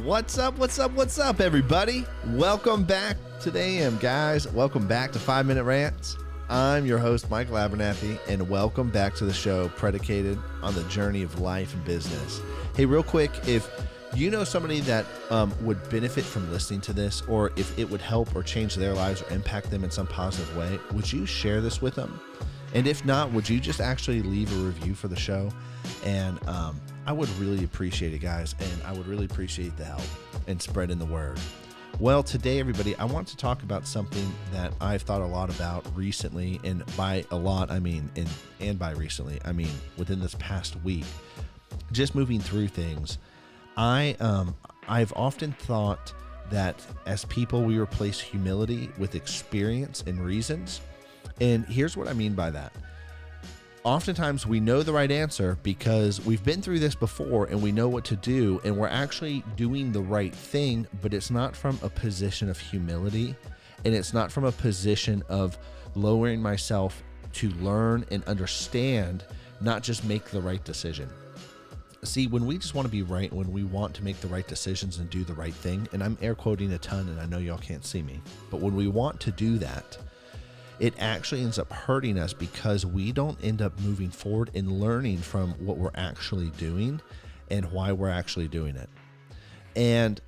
What's up? What's up? What's up, everybody? Welcome back to the AM, guys. Welcome back to 5 Minute Rants. I'm your host, Michael Abernathy, and welcome back to the show predicated on the journey of life and business. Hey, real quick, if you know somebody that would benefit from listening to this, or if it would help or change their lives or impact them in some positive way, would you share this with them? And if not, would you just actually leave a review for the show? And I would really appreciate it, guys, and I would really appreciate the help and spreading the word. Well, today, everybody, I want to talk about something that I've thought a lot about recently, and by a lot, I mean, and by recently, I mean within this past week, just moving through things. I've often thought that as people, we replace humility with experience and reasons. And here's what I mean by that. Oftentimes we know the right answer because we've been through this before and we know what to do, and we're actually doing the right thing, but it's not from a position of humility, and it's not from a position of lowering myself to learn and understand, not just make the right decision. See, when we just want to be right, when we want to make the right decisions and do the right thing, and I'm air quoting a ton and I know y'all can't see me, but when we want to do that, it actually ends up hurting us because we don't end up moving forward and learning from what we're actually doing and why we're actually doing it. And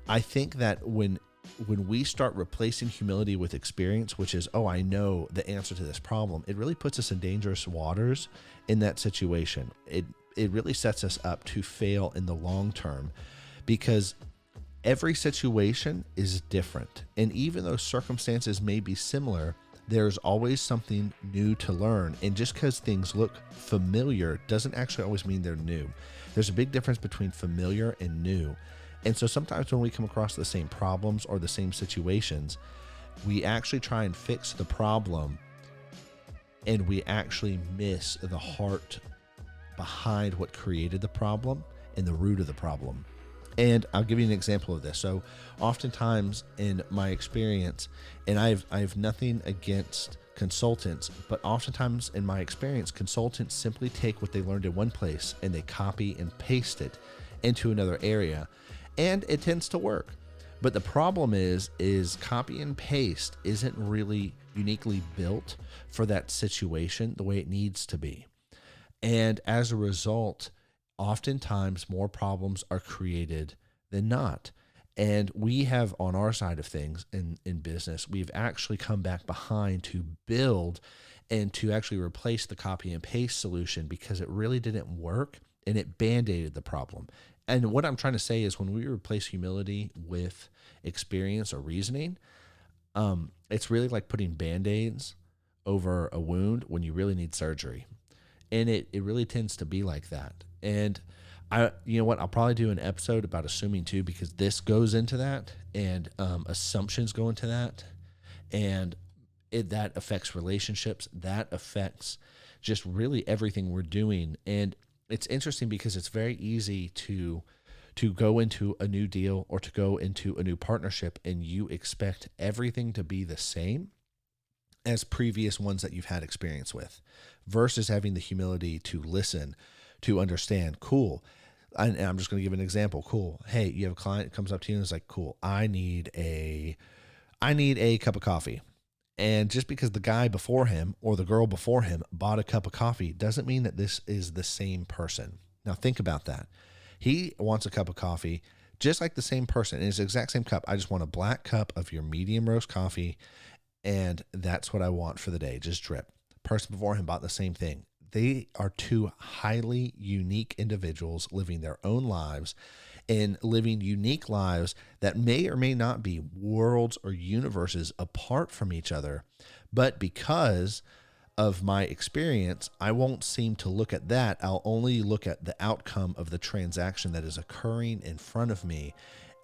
I think that when we start replacing humility with experience, which is, oh, I know the answer to this problem, it really puts us in dangerous waters in that situation. It really sets us up to fail in the long term because every situation is different. And even though circumstances may be similar, there's always something new to learn. And just because things look familiar doesn't actually always mean they're new. There's a big difference between familiar and new. And so sometimes when we come across the same problems or the same situations, we actually try and fix the problem and we actually miss the heart behind what created the problem and the root of the problem. And I'll give you an example of this. So oftentimes in my experience, and I have nothing against consultants, but oftentimes in my experience, consultants simply take what they learned in one place and they copy and paste it into another area, and it tends to work. But the problem is copy and paste isn't really uniquely built for that situation the way it needs to be. And as a result, oftentimes more problems are created than not. And we have on our side of things in business, we've actually come back behind to build and to actually replace the copy and paste solution because it really didn't work and it band-aided the problem. And what I'm trying to say is when we replace humility with experience or reasoning, it's really like putting band-aids over a wound when you really need surgery. And it really tends to be like that. And you know what? I'll probably do an episode about assuming too, because this goes into that, and assumptions go into that, and that affects relationships. That affects just really everything we're doing. And it's interesting because it's very easy to go into a new deal or to go into a new partnership, and you expect everything to be the same as previous ones that you've had experience with, versus having the humility to listen, to understand. Cool. And I'm just going to give an example. Cool. Hey, you have a client that comes up to you and is like, cool, I need a cup of coffee. And just because the guy before him or the girl before him bought a cup of coffee doesn't mean that this is the same person. Now think about that. He wants a cup of coffee just like the same person. It's the exact same cup. I just want a black cup of your medium roast coffee, and that's what I want for the day. Just drip. Person before him bought the same thing. They are two highly unique individuals living their own lives and living unique lives that may or may not be worlds or universes apart from each other. But because of my experience, I won't seem to look at that. I'll only look at the outcome of the transaction that is occurring in front of me,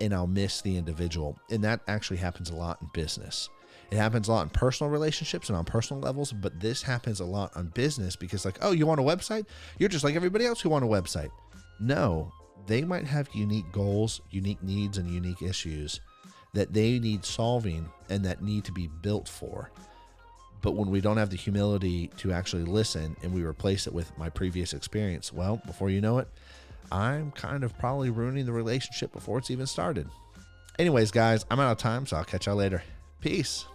and I'll miss the individual. And that actually happens a lot in business. It happens a lot in personal relationships and on personal levels, but this happens a lot on business because like, oh, you want a website? You're just like everybody else who want a website. No, they might have unique goals, unique needs, and unique issues that they need solving and that need to be built for. But when we don't have the humility to actually listen and we replace it with my previous experience, well, before you know it, I'm kind of probably ruining the relationship before it's even started. Anyways, guys, I'm out of time, so I'll catch y'all later. Peace.